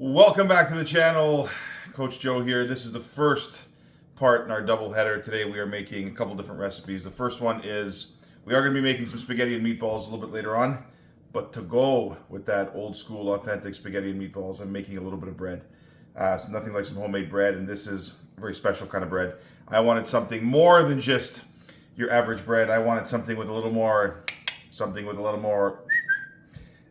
Welcome back to the channel. Coach Joe here. This is the first part in our double header. Today we are making a couple different recipes. The first one is we are going to be making some spaghetti and meatballs a little bit later on, but to go with that old school authentic spaghetti and meatballs, I'm making a little bit of bread. So nothing like some homemade bread, and this is a very special kind of bread. I wanted something more than just your average bread. I wanted something with a little more,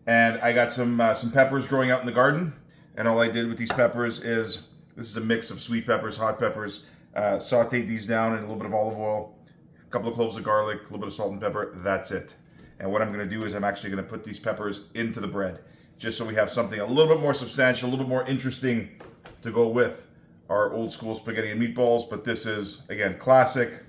and I got some peppers growing out in the garden. And all I did with these peppers is, this is a mix of sweet peppers, hot peppers, sauteed these down in a little bit of olive oil, a couple of cloves of garlic, a little bit of salt and pepper, that's it. And what I'm gonna do is I'm actually gonna put these peppers into the bread, just so we have something a little bit more substantial, a little bit more interesting to go with our old school spaghetti and meatballs. But this is, again, classic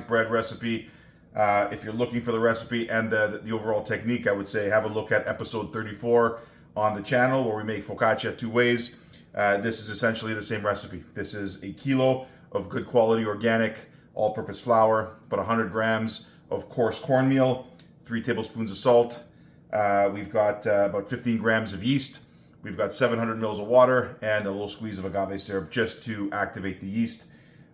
bread recipe. If you're looking for the recipe and the overall technique, I would say have a look at episode 34 on the channel, where we make focaccia 2 ways. This is essentially the same recipe. This is a kilo of good quality organic all-purpose flour, about 100 grams of coarse cornmeal, 3 tablespoons of salt. We've got about 15 grams of yeast. We've got 700 mils of water and a little squeeze of agave syrup just to activate the yeast.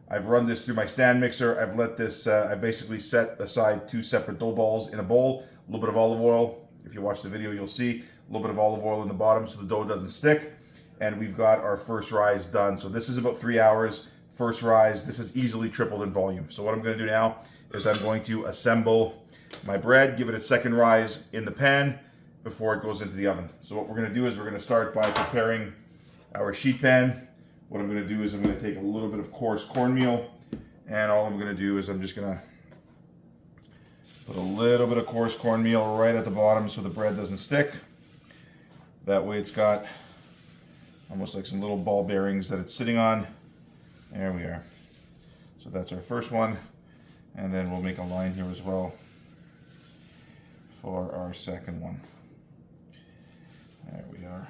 I've run this through my stand mixer. I've let this, I basically set aside 2 separate dough balls in a bowl, a little bit of olive oil. If you watch the video, you'll see a little bit of olive oil in the bottom so the dough doesn't stick. And we've got our first rise done. So this is about 3 hours. First rise, this is easily tripled in volume. So what I'm gonna do now is I'm going to assemble my bread, give it a second rise in the pan before it goes into the oven. So what we're gonna do is we're gonna start by preparing our sheet pan. What I'm gonna do is I'm gonna take a little bit of coarse cornmeal, and all I'm gonna do is I'm just gonna put a little bit of coarse cornmeal right at the bottom so the bread doesn't stick. That way it's got almost like some little ball bearings that it's sitting on. There we are. So that's our first one. And then we'll make a line here as well for our second one. There we are.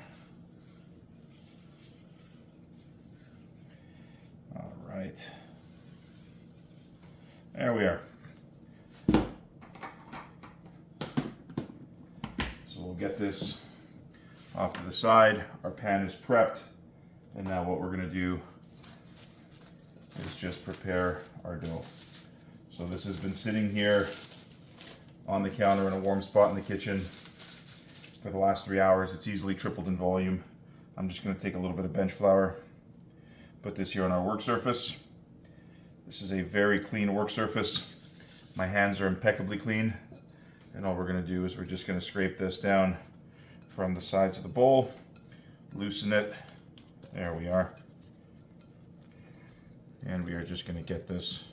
All right. There we are. So we'll get this off to the side. Our pan is prepped, and now what we're going to do is just prepare our dough. So this has been sitting here on the counter in a warm spot in the kitchen for the last 3 hours. It's easily tripled in volume. I'm just going to take a little bit of bench flour, put this here on our work surface. This is a very clean work surface. My hands are impeccably clean, and all we're going to do is we're just going to scrape this down from the sides of the bowl, loosen it. There we are. And we are just going to get this,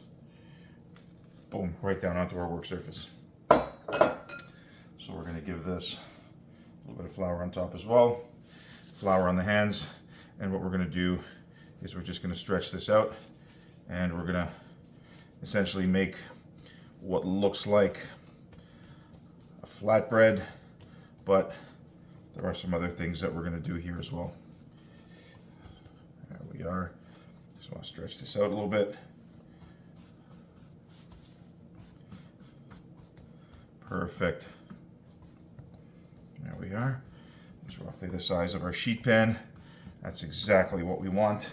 boom, right down onto our work surface. So we're going to give this a little bit of flour on top as well, flour on the hands, and what we're going to do is we're just going to stretch this out, and we're going to essentially make what looks like a flatbread, but there are some other things that we're going to do here as well. There we are. Just want to stretch this out a little bit. Perfect. There we are. It's roughly the size of our sheet pan. That's exactly what we want.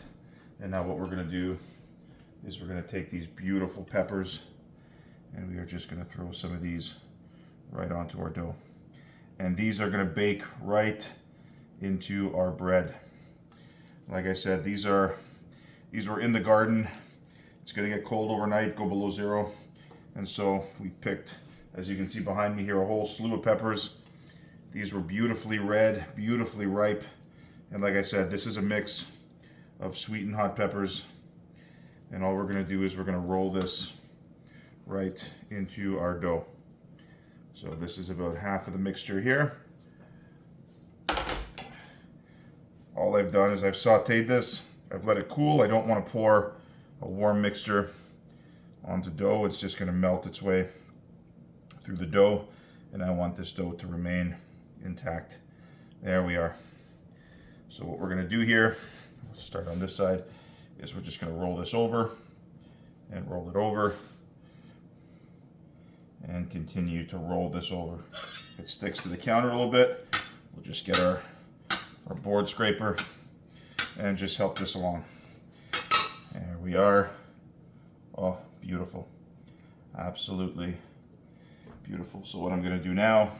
And now what we're going to do is we're going to take these beautiful peppers, and we are just going to throw some of these right onto our dough. And these are going to bake right into our bread. Like I said, these were in the garden. It's going to get cold overnight, go below 0. And so we picked, as you can see behind me here, a whole slew of peppers. These were beautifully red, beautifully ripe. And like I said, this is a mix of sweet and hot peppers. And all we're going to do is we're going to roll this right into our dough. So this is about half of the mixture here. All I've done is I've sauteed this. I've let it cool. I don't want to pour a warm mixture onto dough. It's just going to melt its way through the dough, and I want this dough to remain intact. There we are. So what we're going to do here, we'll start on this side, is we're just going to roll this over and roll it over and continue to roll this over. If it sticks to the counter a little bit, we'll just get our our board scraper and just help this along. There we are. Oh, beautiful. Absolutely beautiful. So what I'm going to do now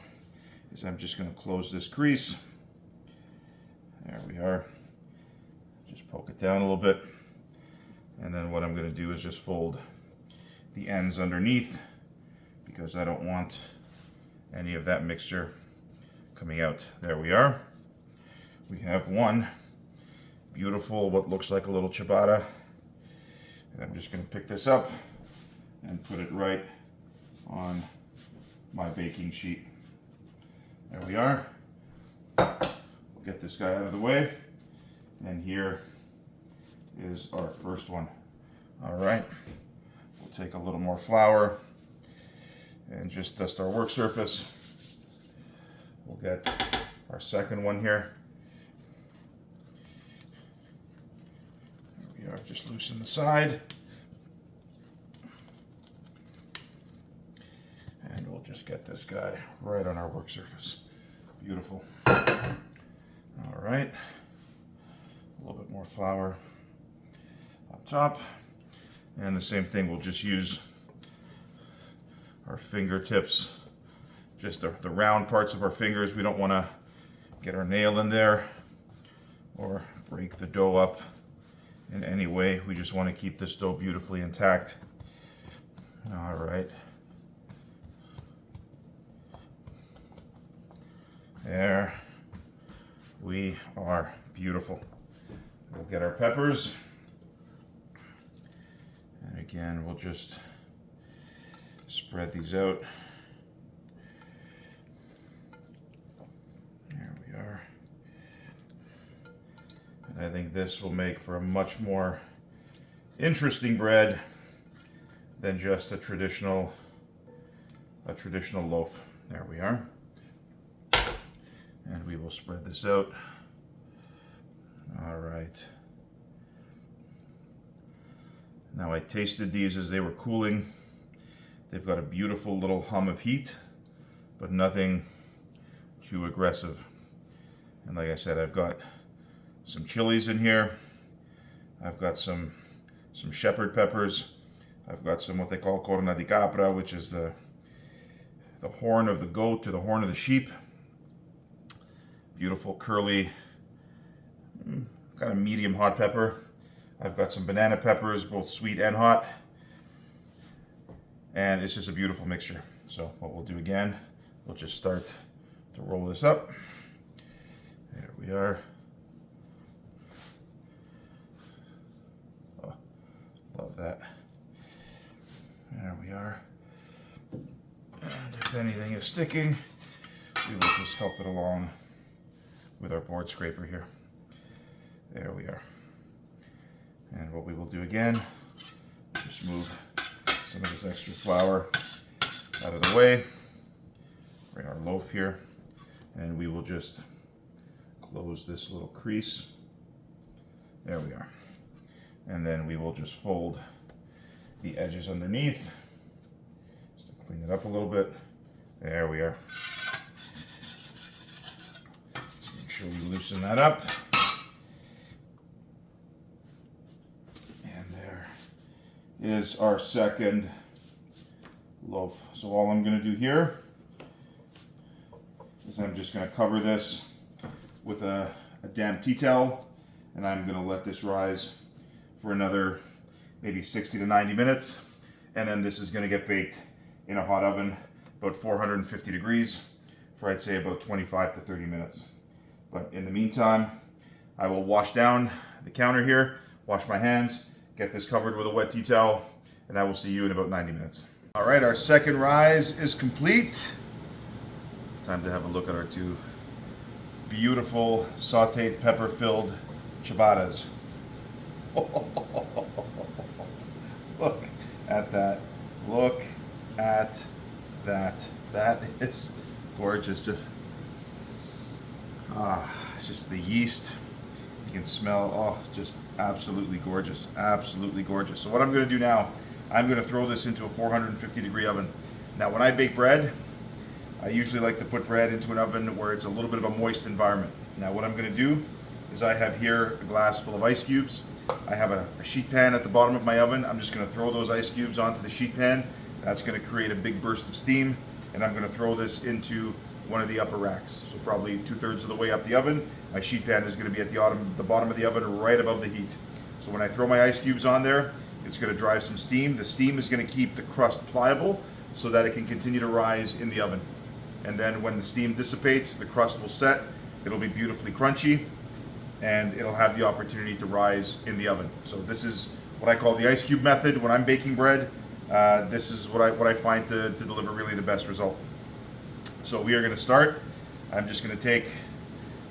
is I'm just going to close this crease. There we are. Just poke it down a little bit. And then what I'm going to do is just fold the ends underneath, because I don't want any of that mixture coming out. There we are. We have one beautiful, what looks like a little ciabatta. And I'm just going to pick this up and put it right on my baking sheet. There we are. We'll get this guy out of the way. And here is our first one. All right. We'll take a little more flour and just dust our work surface. We'll get our second one here. There we are. Just loosen the side. And we'll just get this guy right on our work surface. Beautiful. All right. A little bit more flour up top. And the same thing, we'll just use our fingertips, just the round parts of our fingers. We don't want to get our nail in there or break the dough up in any way. We just want to keep this dough beautifully intact. All right. There we are. Beautiful. We'll get our peppers. And again, we'll just spread these out. There we are. And I think this will make for a much more interesting bread than just a traditional loaf. There we are. And we will spread this out. All right. Now I tasted these as they were cooling. They've got a beautiful little hum of heat, but nothing too aggressive. And like I said, I've got some chilies in here. I've got some shepherd peppers. I've got some what they call corna di capra, which is the horn of the goat or the horn of the sheep. Beautiful curly, kind of medium hot pepper. I've got some banana peppers, both sweet and hot. And it's just a beautiful mixture. So what we'll do again, we'll just start to roll this up. There we are. Oh, love that. There we are. And if anything is sticking, we will just help it along with our board scraper here. There we are. And what we will do again, just move some of this extra flour out of the way. Bring our loaf here, and we will just close this little crease. There we are. And then we will just fold the edges underneath, just to clean it up a little bit. There we are. Make sure we loosen that up. Is our second loaf. So all I'm going to do here is I'm just going to cover this with a damp tea towel, and I'm going to let this rise for another maybe 60 to 90 minutes, and then this is going to get baked in a hot oven about 450 degrees for I'd say about 25 to 30 minutes. But in the meantime, I will wash down the counter here, wash my hands, get this covered with a wet tea towel, and I will see you in about 90 minutes. All right, our second rise is complete. Time to have a look at our two beautiful sauteed pepper-filled ciabattas. Look at that. Look at that. That is gorgeous. Just the yeast. You can smell, just absolutely gorgeous. Absolutely gorgeous. So what I'm going to do now, I'm going to throw this into a 450 degree oven. Now when I bake bread, I usually like to put bread into an oven where it's a little bit of a moist environment. Now what I'm going to do is I have here a glass full of ice cubes. I have a sheet pan at the bottom of my oven. I'm just going to throw those ice cubes onto the sheet pan. That's going to create a big burst of steam, and I'm going to throw this into one of the upper racks. So probably 2/3 of the way up the oven. My sheet pan is going to be at the bottom of the oven, right above the heat. So when I throw my ice cubes on there, it's going to drive some steam. The steam is going to keep the crust pliable so that it can continue to rise in the oven. And then when the steam dissipates, the crust will set. It'll be beautifully crunchy, and it'll have the opportunity to rise in the oven. So this is what I call the ice cube method when I'm baking bread. This is what I find to deliver really the best result. So we are going to start. I'm just going to take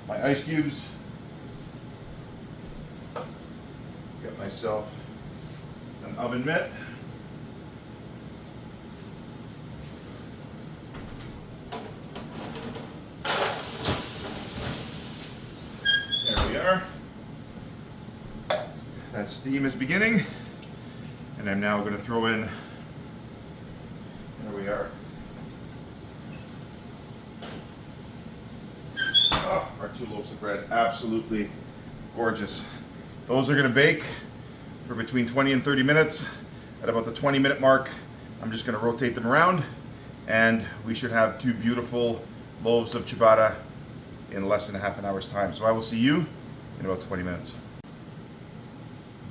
my ice cubes, get myself an oven mitt. There we are. That steam is beginning, and I'm now going to throw in, there we are. Oh, our 2 loaves of bread, absolutely gorgeous. Those are going to bake for between 20 and 30 minutes. At about the 20-minute mark, I'm just going to rotate them around, and we should have 2 beautiful loaves of ciabatta in less than half an hour's time. So I will see you in about 20 minutes.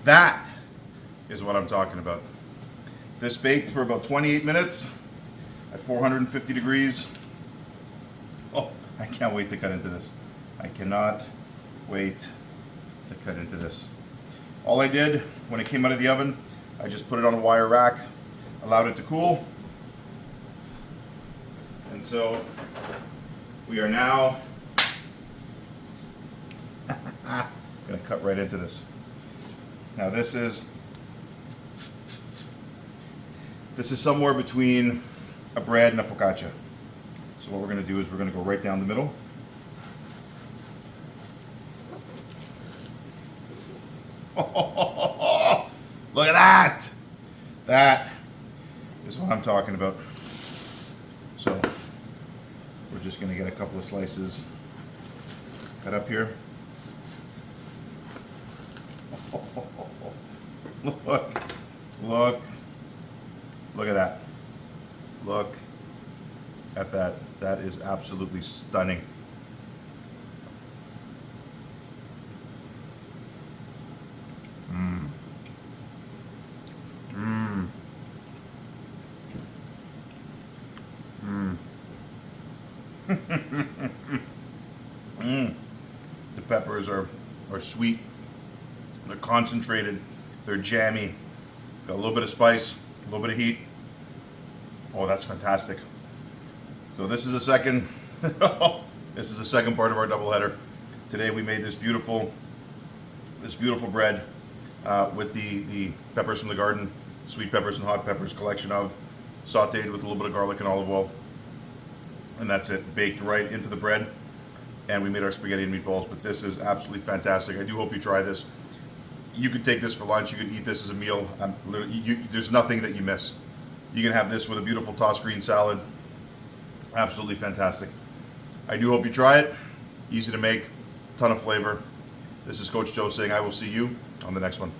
That is what I'm talking about. This baked for about 28 minutes at 450 degrees. Oh, I can't wait to cut into this. I cannot wait to cut into this. All I did when it came out of the oven, I just put it on a wire rack, allowed it to cool. And so we are now going to cut right into this. Now this is somewhere between a bread and a focaccia. So what we're going to do is we're going to go right down the middle. Look at that! That is what I'm talking about. So we're just going to get a couple of slices cut up here. Look at that. Look at that. That is absolutely stunning. The peppers are sweet. They're concentrated. They're jammy. Got a little bit of spice, a little bit of heat. Oh, that's fantastic. So this is the second. This is the second part of our doubleheader. Today we made this beautiful bread with the peppers from the garden, sweet peppers and hot peppers collection of, sautéed with a little bit of garlic and olive oil, and that's it, baked right into the bread. And we made our spaghetti and meatballs. But this is absolutely fantastic. I do hope you try this. You could take this for lunch. You could eat this as a meal. There's nothing that you miss. You can have this with a beautiful tossed green salad. Absolutely fantastic. I do hope you try it. Easy to make, ton of flavor. This is Coach Joe saying I will see you on the next one.